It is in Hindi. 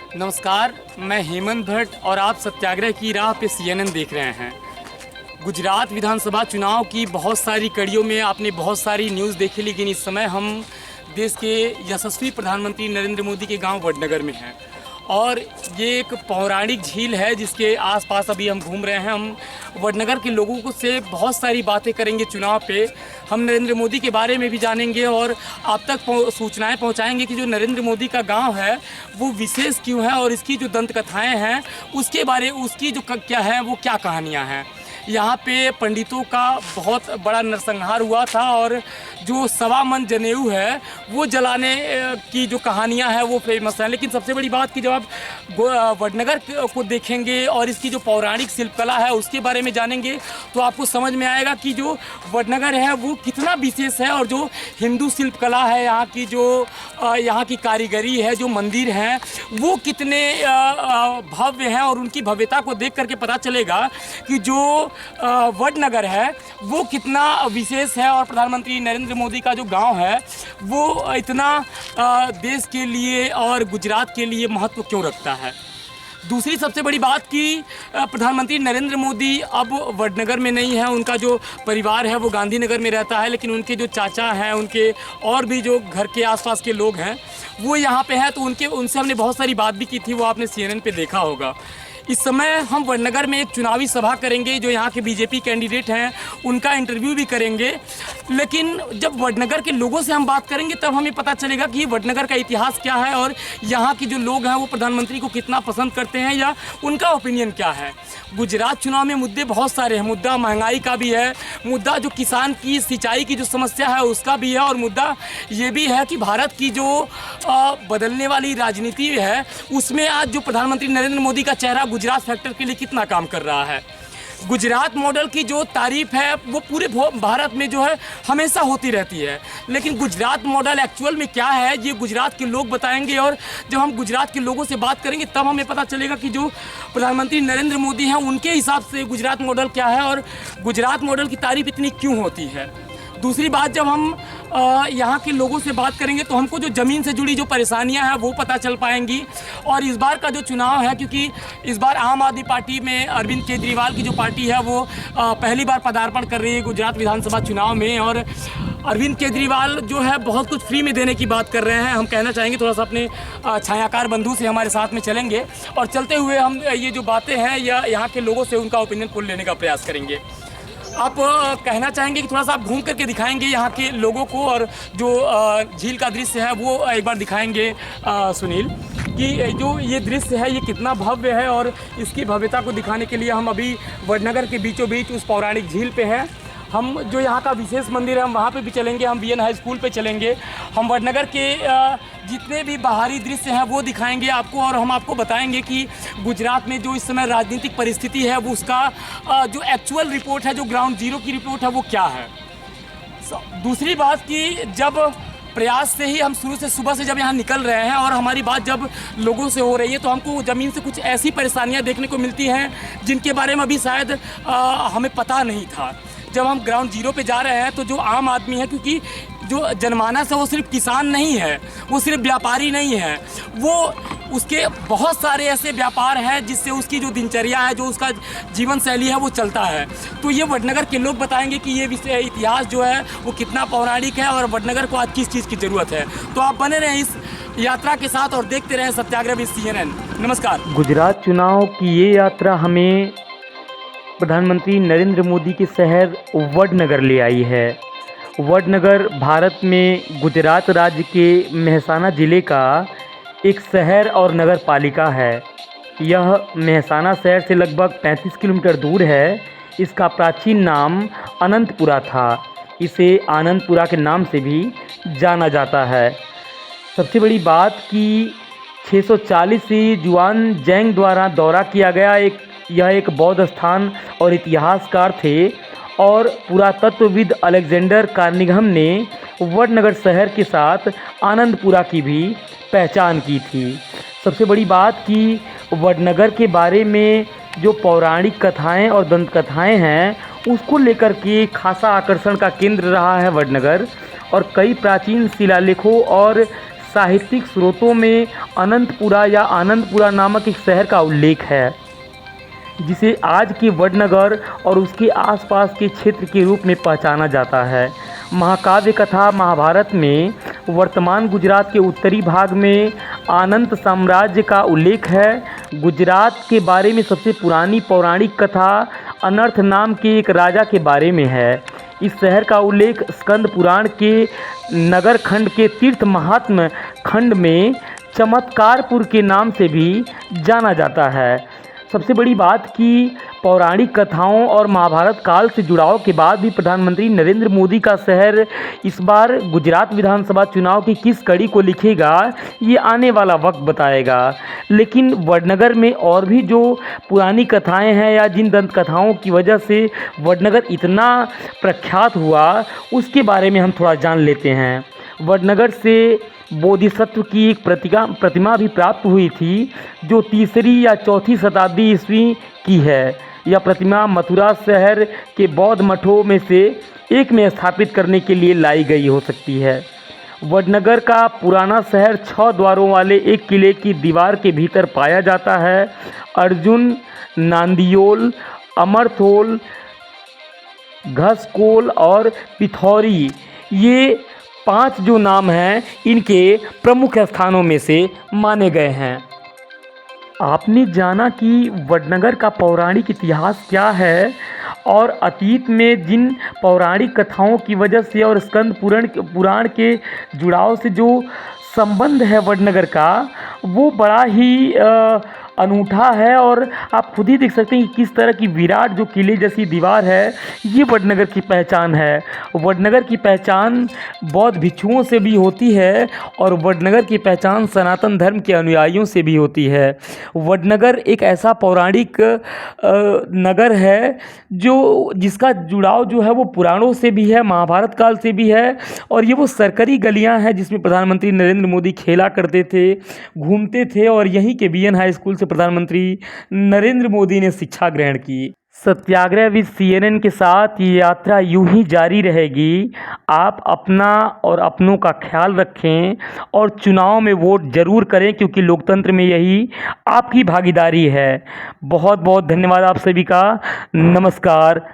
नमस्कार, मैं हेमंत भट्ट और आप सत्याग्रह की राह पे CNN देख रहे हैं। गुजरात विधानसभा चुनाव की बहुत सारी कड़ियों में आपने बहुत सारी न्यूज़ देखी, लेकिन इस समय हम देश के यशस्वी प्रधानमंत्री नरेंद्र मोदी के गांव वडनगर में हैं और ये एक पौराणिक झील है जिसके आसपास अभी हम घूम रहे हैं। हम वडनगर के लोगों को से बहुत सारी बातें करेंगे चुनाव पे। हम नरेंद्र मोदी के बारे में भी जानेंगे और आप तक सूचनाएं पहुंचाएंगे कि जो नरेंद्र मोदी का गांव है वो विशेष क्यों है और इसकी जो दंत कथाएँ हैं उसके बारे उसकी जो क्या है वो क्या कहानियाँ हैं। यहाँ पे पंडितों का बहुत बड़ा नरसंहार हुआ था और जो 1.25 मन जनेऊ है वो जलाने की जो कहानियाँ हैं वो फेमस हैं। लेकिन सबसे बड़ी बात कि जब आप वडनगर को देखेंगे और इसकी जो पौराणिक शिल्पकला है उसके बारे में जानेंगे तो आपको समझ में आएगा कि जो वडनगर है वो कितना विशेष है और जो हिंदू शिल्पकला है, यहाँ की जो यहाँ की कारीगरी है, जो मंदिर हैं वो कितने भव्य हैं और उनकी भव्यता को देख करके पता चलेगा कि जो वडनगर है वो कितना विशेष है और प्रधानमंत्री नरेंद्र मोदी का जो गांव है वो इतना देश के लिए और गुजरात के लिए महत्व क्यों रखता है। दूसरी सबसे बड़ी बात कि प्रधानमंत्री नरेंद्र मोदी अब वडनगर में नहीं है, उनका जो परिवार है वो गांधीनगर में रहता है, लेकिन उनके जो चाचा हैं, उनके और भी जो घर के आसपास के लोग हैं वो यहाँ पे हैं। तो उनसे हमने बहुत सारी बात भी की थी, वो आपने CNN पे देखा होगा। इस समय हम वडनगर में एक चुनावी सभा करेंगे, जो यहाँ के बीजेपी कैंडिडेट हैं उनका इंटरव्यू भी करेंगे। लेकिन जब वडनगर के लोगों से हम बात करेंगे तब हमें पता चलेगा कि वडनगर का इतिहास क्या है और यहाँ के जो लोग हैं वो प्रधानमंत्री को कितना पसंद करते हैं या उनका ओपिनियन क्या है। गुजरात चुनाव में मुद्दे बहुत सारे हैं। मुद्दा महंगाई का भी है, मुद्दा जो किसान की सिंचाई की जो समस्या है उसका भी है और मुद्दा ये भी है कि भारत की जो बदलने वाली राजनीति है उसमें आज जो प्रधानमंत्री नरेंद्र मोदी का चेहरा गुजरात फैक्टर के लिए कितना काम कर रहा है। गुजरात मॉडल की जो तारीफ है वो पूरे भारत में जो है हमेशा होती रहती है, लेकिन गुजरात मॉडल एक्चुअल में क्या है ये गुजरात के लोग बताएंगे और जब हम गुजरात के लोगों से बात करेंगे तब हमें पता चलेगा कि जो प्रधानमंत्री नरेंद्र मोदी हैं उनके हिसाब से गुजरात मॉडल क्या है और गुजरात मॉडल की तारीफ इतनी क्यों होती है। दूसरी बात, जब हम यहाँ के लोगों से बात करेंगे तो हमको जो ज़मीन से जुड़ी जो परेशानियाँ हैं वो पता चल पाएंगी। और इस बार का जो चुनाव है, क्योंकि इस बार आम आदमी पार्टी में अरविंद केजरीवाल की जो पार्टी है वो पहली बार पदार्पण कर रही है गुजरात विधानसभा चुनाव में और अरविंद केजरीवाल जो है बहुत कुछ फ्री में देने की बात कर रहे हैं। हम कहना चाहेंगे थोड़ा सा अपने छायाकार बंधु से हमारे साथ में चलेंगे और चलते हुए हम ये जो बातें हैं या यहाँ के लोगों से उनका ओपिनियन पुल लेने का प्रयास करेंगे। आप कहना चाहेंगे कि थोड़ा सा आप घूम करके दिखाएंगे यहाँ के लोगों को और जो झील का दृश्य है वो एक बार दिखाएंगे सुनील, कि जो ये दृश्य है ये कितना भव्य है और इसकी भव्यता को दिखाने के लिए हम अभी वडनगर के बीचों बीच उस पौराणिक झील पे हैं। हम जो यहाँ का विशेष मंदिर है हम वहाँ पे भी चलेंगे, हम BN हाई स्कूल पे चलेंगे, हम वडनगर के जितने भी बाहरी दृश्य हैं वो दिखाएंगे आपको और हम आपको बताएंगे कि गुजरात में जो इस समय राजनीतिक परिस्थिति है वो उसका जो एक्चुअल रिपोर्ट है, जो ग्राउंड जीरो की रिपोर्ट है वो क्या है। दूसरी बात कि जब प्रयास से ही हम शुरू से सुबह से जब यहाँ निकल रहे हैं और हमारी बात जब लोगों से हो रही है तो हमको ज़मीन से कुछ ऐसी परेशानियाँ देखने को मिलती हैं जिनके बारे में अभी शायद हमें पता नहीं था। जब हम ग्राउंड जीरो पे जा रहे हैं तो जो आम आदमी है, क्योंकि जो जनमानस है वो सिर्फ किसान नहीं है, वो सिर्फ व्यापारी नहीं है, वो उसके बहुत सारे ऐसे व्यापार हैं जिससे उसकी जो दिनचर्या है, जो उसका जीवन शैली है वो चलता है। तो ये वडनगर के लोग बताएंगे कि ये विषय इतिहास जो है वो कितना पौराणिक है और वडनगर को आज किस चीज़ की ज़रूरत है। तो आप बने रहें इस यात्रा के साथ और देखते रहें सत्याग्रह विद CNN। नमस्कार। गुजरात चुनाव की ये यात्रा हमें प्रधानमंत्री नरेंद्र मोदी के शहर वडनगर ले आई है। वडनगर भारत में गुजरात राज्य के मेहसाना ज़िले का एक शहर और नगर पालिका है। यह मेहसाना शहर से लगभग 35 किलोमीटर दूर है। इसका प्राचीन नाम अनंतपुरा था। इसे आनंदपुरा के नाम से भी जाना जाता है। सबसे बड़ी बात कि 640 से जुआन जैंग द्वारा दौरा किया गया यह एक बौद्ध स्थान और इतिहासकार थे और पुरातत्वविद अलेक्जेंडर कार्निघन ने वडनगर शहर के साथ आनंदपुरा की भी पहचान की थी। सबसे बड़ी बात कि वडनगर के बारे में जो पौराणिक कथाएं और दंत कथाएं हैं उसको लेकर के खासा आकर्षण का केंद्र रहा है वडनगर और कई प्राचीन शिलालेखों और साहित्यिक स्रोतों में अनंतपुरा या आनंदपुरा नामक एक शहर का उल्लेख है, जिसे आज के वडनगर और उसके आसपास के क्षेत्र के रूप में पहचाना जाता है। महाकाव्य कथा महाभारत में वर्तमान गुजरात के उत्तरी भाग में आनंद साम्राज्य का उल्लेख है। गुजरात के बारे में सबसे पुरानी पौराणिक कथा अनर्थ नाम के एक राजा के बारे में है। इस शहर का उल्लेख स्कंद पुराण के नगर खंड के तीर्थ महात्म खंड में चमत्कारपुर के नाम से भी जाना जाता है। सबसे बड़ी बात कि पौराणिक कथाओं और महाभारत काल से जुड़ाव के बाद भी प्रधानमंत्री नरेंद्र मोदी का शहर इस बार गुजरात विधानसभा चुनाव की किस कड़ी को लिखेगा, ये आने वाला वक्त बताएगा। लेकिन वडनगर में और भी जो पुरानी कथाएं हैं या जिन दंत कथाओं की वजह से वडनगर इतना प्रख्यात हुआ, उसके बारे में हम थोड़ा जान लेते हैं। वडनगर से बोधिसत्व की एक प्रतिमा भी प्राप्त हुई थी, जो 3री या 4वीं शताब्दी ईस्वी की है। यह प्रतिमा मथुरा शहर के बौद्ध मठों में से एक में स्थापित करने के लिए लाई गई हो सकती है। वडनगर का पुराना शहर 6 द्वारों वाले एक किले की दीवार के भीतर पाया जाता है। अर्जुन, नांदियोल, अमरथोल, घसकोल और पिथौरी, ये 5 जो नाम हैं, इनके प्रमुख स्थानों में से माने गए हैं। आपने जाना कि वडनगर का पौराणिक इतिहास क्या है और अतीत में जिन पौराणिक कथाओं की वजह से और स्कंद पुराण के जुड़ाव से जो संबंध है वडनगर का, वो बड़ा ही अनूठा है। और आप खुद ही देख सकते हैं कि किस तरह की विराट जो किले जैसी दीवार है, ये वडनगर की पहचान है। वडनगर की पहचान बौद्ध भिक्षुओं से भी होती है और वडनगर की पहचान सनातन धर्म के अनुयायियों से भी होती है। वडनगर एक ऐसा पौराणिक नगर है जिसका जुड़ाव जो है वो पुराणों से भी है, महाभारत काल से भी है। और ये वो सरकरी गलियां हैं जिसमें प्रधानमंत्री नरेंद्र मोदी खेला करते थे, घूमते थे, और यहीं के बीएन हाई स्कूल से प्रधानमंत्री नरेंद्र मोदी ने शिक्षा ग्रहण की। सत्याग्रह विद CNN के साथ ये यात्रा यूं ही जारी रहेगी। आप अपना और अपनों का ख्याल रखें और चुनाव में वोट जरूर करें, क्योंकि लोकतंत्र में यही आपकी भागीदारी है। बहुत बहुत धन्यवाद आप सभी का। नमस्कार।